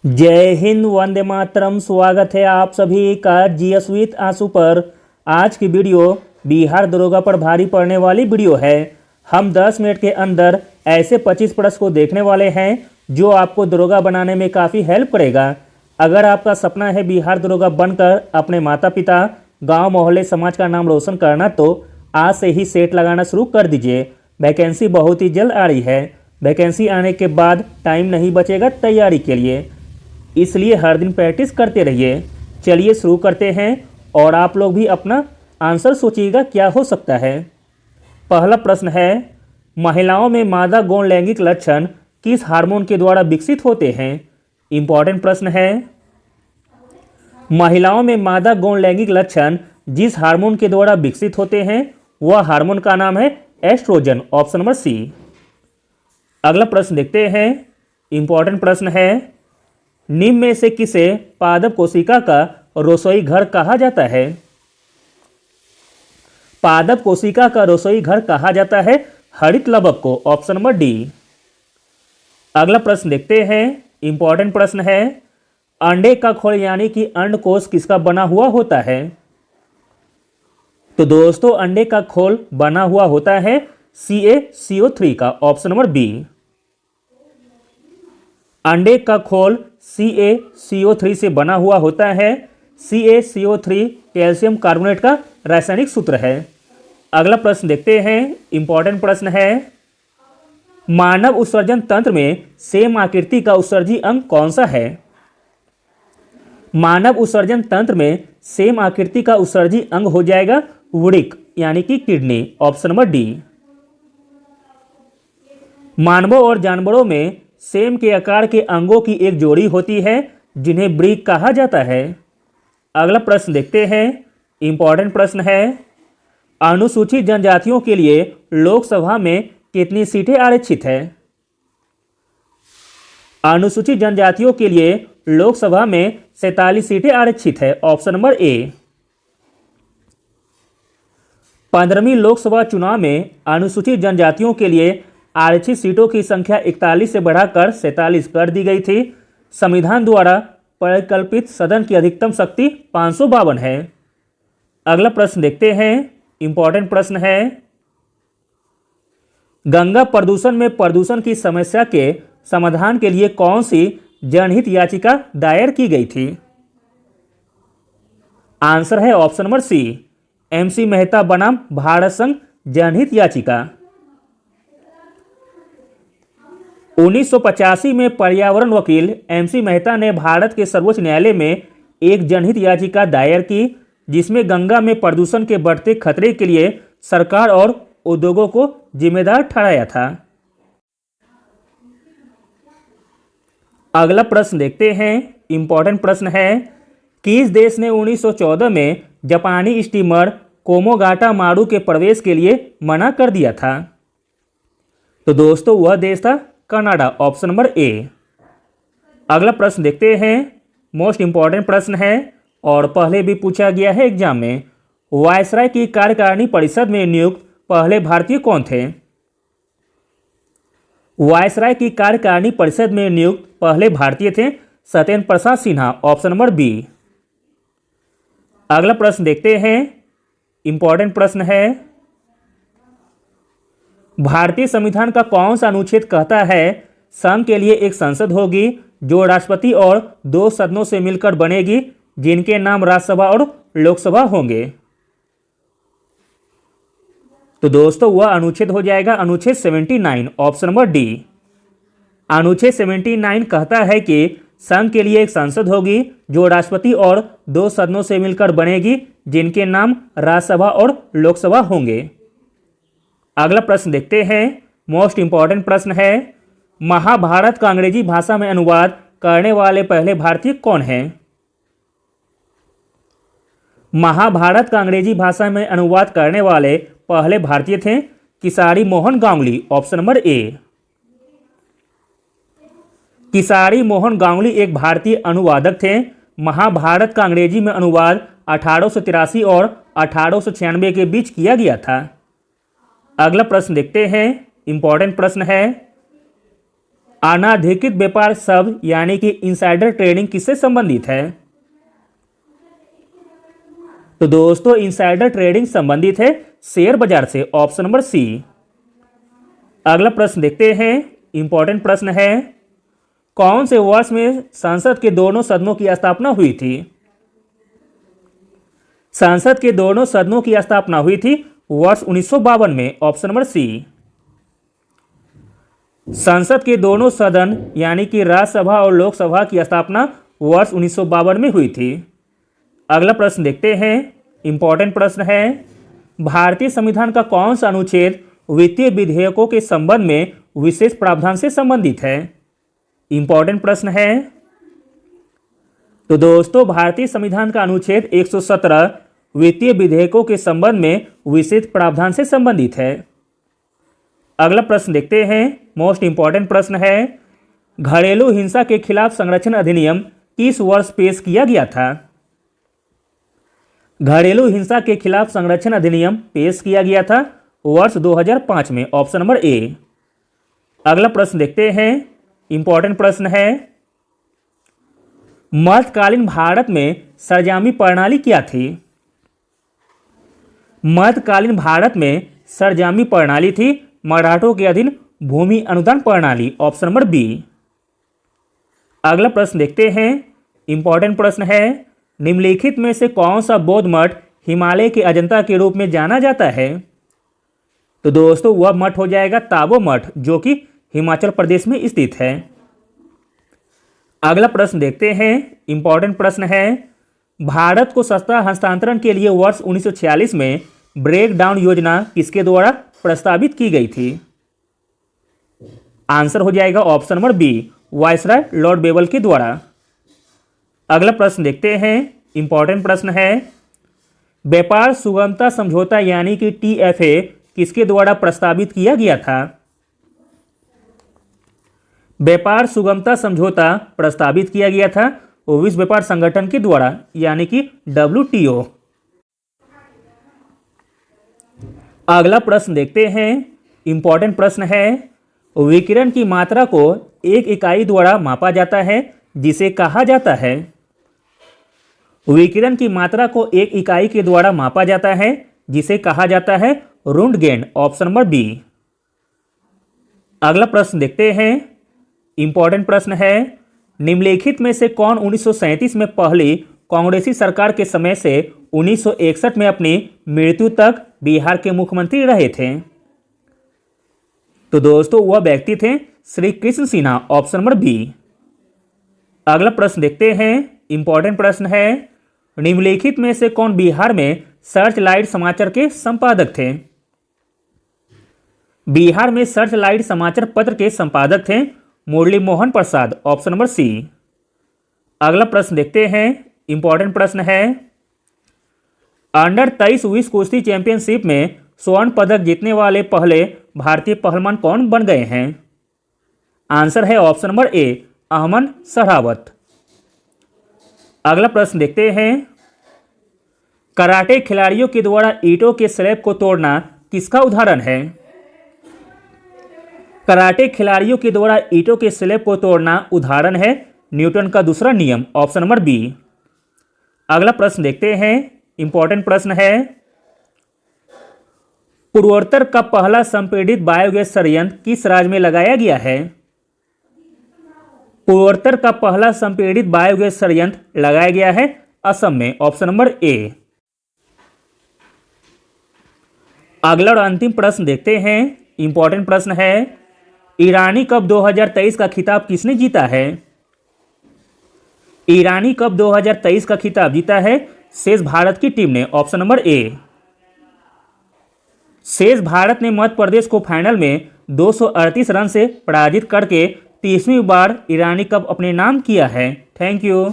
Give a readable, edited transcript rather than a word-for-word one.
जय हिंद, वंदे मातरम। स्वागत है आप सभी का जीएस विद आंसू पर। आज की वीडियो बिहार दरोगा पर भारी पड़ने वाली वीडियो है। हम 10 मिनट के अंदर ऐसे 25 प्रश्न को देखने वाले हैं जो आपको दरोगा बनाने में काफ़ी हेल्प करेगा। अगर आपका सपना है बिहार दरोगा बनकर अपने माता पिता, गांव, मोहल्ले, समाज का नाम रोशन करना, तो आज से ही सेट लगाना शुरू कर दीजिए। वैकेंसी बहुत ही जल्द आ रही है। वैकेंसी आने के बाद टाइम नहीं बचेगा तैयारी के लिए, इसलिए हर दिन प्रैक्टिस करते रहिए। चलिए शुरू करते हैं और आप लोग भी अपना आंसर सोचिएगा क्या हो सकता है। पहला प्रश्न है, महिलाओं में मादा गौण लैंगिक लक्षण किस हार्मोन के द्वारा विकसित होते हैं? इंपॉर्टेंट प्रश्न है। महिलाओं में मादा गौण लैंगिक लक्षण जिस हार्मोन के द्वारा विकसित होते हैं वह हार्मोन का नाम है एस्ट्रोजन। ऑप्शन नंबर सी। अगला प्रश्न देखते हैं। इंपॉर्टेंट प्रश्न है, निम्न में से किसे पादप कोशिका का रसोई घर कहा जाता है? पादप कोशिका का रसोई घर कहा जाता है हरित लवक को। Option number D. अगला प्रश्न देखते हैं। इंपॉर्टेंट प्रश्न है, अंडे का खोल यानी कि अंडकोश किसका बना हुआ होता है? तो दोस्तों, अंडे का खोल बना हुआ होता है CaCO3 का। Option number B. अंडे का खोल CaCO3 से बना हुआ होता है। CaCO3 कैल्शियम कार्बोनेट का रासायनिक सूत्र है। अगला प्रश्न देखते हैं। इंपॉर्टेंट प्रश्न है, मानव उत्सर्जन तंत्र में सेम आकृति का उत्सर्जी अंग कौन सा है? मानव उत्सर्जन तंत्र में सेम आकृति का उत्सर्जी अंग हो जाएगा वृक्क यानी कि किडनी। Option number D. मानवों और जानवरों में सेम के आकार के अंगों की एक जोड़ी होती है जिन्हें वृक्क कहा जाता है। अगला प्रश्न देखते हैं। इंपॉर्टेंट प्रश्न है, अनुसूचित जनजातियों के लिए लोकसभा में कितनी सीटें आरक्षित है? अनुसूचित जनजातियों के लिए लोकसभा में 47 सीटें आरक्षित है। Option number A. 15वीं लोकसभा चुनाव में अनुसूचित जनजातियों के लिए आरक्षित सीटों की संख्या 41 से बढ़ाकर 47 कर दी गई थी। संविधान द्वारा परिकल्पित सदन की अधिकतम शक्ति 552 है। अगला प्रश्न देखते हैं। इंपॉर्टेंट प्रश्न है, गंगा प्रदूषण में प्रदूषण की समस्या के समाधान के लिए कौन सी जनहित याचिका दायर की गई थी? आंसर है option number C, MC Mehta बनाम भारत संघ जनहित याचिका। 1985 में पर्यावरण वकील MC मेहता ने भारत के सर्वोच्च न्यायालय में एक जनहित याचिका दायर की जिसमें गंगा में प्रदूषण के बढ़ते खतरे के लिए सरकार और उद्योगों को जिम्मेदार ठहराया था। अगला प्रश्न देखते हैं। इंपॉर्टेंट प्रश्न है, किस देश ने 1914 में जापानी स्टीमर कोमोगाटा मारू के प्रवेश के लिए मना कर दिया था? तो दोस्तों, वह देश था कनाडा। ऑप्शन नंबर ए। अगला प्रश्न देखते हैं। मोस्ट इंपॉर्टेंट प्रश्न है और पहले भी पूछा गया है एग्जाम में। वायसराय की कार्यकारिणी परिषद में नियुक्त पहले भारतीय कौन थे? वायसराय की कार्यकारिणी परिषद में नियुक्त पहले भारतीय थे Satyendra Prasad Sinha. Option number B. अगला प्रश्न देखते हैं। इंपॉर्टेंट प्रश्न है, भारतीय संविधान का कौन सा अनुच्छेद कहता है संघ के लिए एक संसद होगी जो राष्ट्रपति और 2 सदनों से मिलकर बनेगी जिनके नाम राज्यसभा और लोकसभा होंगे? तो दोस्तों, वह अनुच्छेद हो जाएगा अनुच्छेद 79। Option number D. अनुच्छेद 79 कहता है कि संघ के लिए एक संसद होगी जो राष्ट्रपति और 2 सदनों से मिलकर बनेगी जिनके नाम राज्यसभा और लोकसभा होंगे। अगला प्रश्न देखते हैं। मोस्ट इंपॉर्टेंट प्रश्न है, महाभारत का अंग्रेजी भाषा में अनुवाद करने वाले पहले भारतीय कौन हैं? महाभारत का अंग्रेजी भाषा में अनुवाद करने वाले पहले भारतीय थे Kisari Mohan Ganguli. Option number A. Kisari Mohan Ganguli एक भारतीय अनुवादक थे। महाभारत का अंग्रेजी में अनुवाद 1883 और 1896 के बीच किया गया था। अगला प्रश्न देखते हैं। इंपॉर्टेंट प्रश्न है, अनाधिकृत व्यापार शब्द यानी कि इनसाइडर ट्रेडिंग किससे संबंधित है? तो दोस्तों इनसाइडर ट्रेडिंग संबंधित है शेयर बाजार से, ऑप्शन नंबर सी। अगला प्रश्न देखते हैं, इंपॉर्टेंट प्रश्न है, कौन से वर्ष में संसद के दोनों सदनों की स्थापना हुई थी? संसद के दोनों सदनों की स्थापना हुई थी वर्ष 1952 में, ऑप्शन नंबर सी। संसद के दोनों सदन यानी कि राज्यसभा और लोकसभा की स्थापना वर्ष 1952 में हुई थी। अगला प्रश्न देखते हैं, इंपॉर्टेंट प्रश्न है, भारतीय संविधान का कौन सा अनुच्छेद वित्तीय विधेयकों के संबंध में विशेष प्रावधान से संबंधित है? इंपॉर्टेंट प्रश्न है। तो दोस्तों भारतीय संविधान का अनुच्छेद 117 वित्तीय विधेयकों के संबंध में विशेष प्रावधान से संबंधित है। अगला प्रश्न देखते हैं, मोस्ट इंपॉर्टेंट प्रश्न है, घरेलू हिंसा के खिलाफ संरक्षण अधिनियम किस वर्ष पेश किया गया था? घरेलू हिंसा के खिलाफ संरक्षण अधिनियम पेश किया गया था वर्ष 2005 में, ऑप्शन नंबर ए। अगला प्रश्न देखते हैं, इंपॉर्टेंट प्रश्न है, मध्यकालीन भारत में सरजामी प्रणाली क्या थी? मध्यकालीन भारत में सरजामी प्रणाली थी मराठों के अधीन भूमि अनुदान प्रणाली, ऑप्शन नंबर बी। अगला प्रश्न देखते हैं, इंपॉर्टेंट प्रश्न है, निम्नलिखित में से कौन सा बौद्ध मठ हिमालय के अजंता के रूप में जाना जाता है? तो दोस्तों वह मठ हो जाएगा ताबो मठ, जो कि हिमाचल प्रदेश में स्थित है। अगला प्रश्न देखते हैं, इंपॉर्टेंट प्रश्न है, भारत को सस्ता हस्तांतरण के लिए वर्ष 1946 में ब्रेक डाउन योजना किसके द्वारा प्रस्तावित की गई थी? आंसर हो जाएगा option number B, viceroy lord Wavell के द्वारा। अगला प्रश्न देखते हैं, इंपॉर्टेंट प्रश्न है, व्यापार सुगमता समझौता यानी कि TFA किसके द्वारा प्रस्तावित किया गया था? व्यापार सुगमता समझौता प्रस्तावित किया गया था विश्व व्यापार संगठन के द्वारा यानी कि WTO। अगला प्रश्न देखते हैं, इंपॉर्टेंट प्रश्न है, विकिरण की मात्रा को एक इकाई द्वारा मापा जाता है जिसे कहा जाता है? विकिरण की मात्रा को एक इकाई के द्वारा मापा जाता है जिसे कहा जाता है रुंटगेन, ऑप्शन नंबर बी। अगला प्रश्न देखते हैं, इंपॉर्टेंट प्रश्न है, निम्नलिखित में से कौन 1937 में पहली कांग्रेसी सरकार के समय से 1961 में अपनी मृत्यु तक बिहार के मुख्यमंत्री रहे थे? तो दोस्तों वह व्यक्ति थे Shri Krishna Sinha, option number B. अगला प्रश्न देखते हैं, इंपॉर्टेंट प्रश्न है, निम्नलिखित में से कौन बिहार में सर्च लाइट समाचार के संपादक थे? बिहार में सर्च लाइट समाचार पत्र के संपादक थे मुरली मोहन प्रसाद, ऑप्शन नंबर सी। अगला प्रश्न देखते हैं, इंपॉर्टेंट प्रश्न है, अंडर 23 विश्व कुश्ती चैंपियनशिप में स्वर्ण पदक जीतने वाले पहले भारतीय पहलवान कौन बन गए हैं? आंसर है option number A, Ahmad Sehrawat. अगला प्रश्न देखते हैं, कराटे खिलाड़ियों के द्वारा ईंटों के स्लैब को तोड़ना किसका उदाहरण है? कराटे खिलाड़ियों के द्वारा ईंटों के स्लैब को तोड़ना उदाहरण है न्यूटन का दूसरा नियम, ऑप्शन नंबर बी। अगला प्रश्न देखते हैं, इंपॉर्टेंट प्रश्न है, पूर्वोत्तर का पहला संपीड़ित बायोगैस संयंत्र किस राज्य में लगाया गया है? पूर्वोत्तर का पहला संपीड़ित बायोगैस संयंत्र लगाया गया है असम में, ऑप्शन नंबर ए। अगला और अंतिम प्रश्न देखते हैं, इंपॉर्टेंट प्रश्न है, ईरानी कप 2023 का खिताब किसने जीता है? ईरानी कप 2023 का खिताब जीता है शेष भारत की टीम ने, ऑप्शन नंबर ए। शेष भारत ने मध्य प्रदेश को फाइनल में 238 रन से पराजित करके 30वीं बार ईरानी कप अपने नाम किया है। Thank you.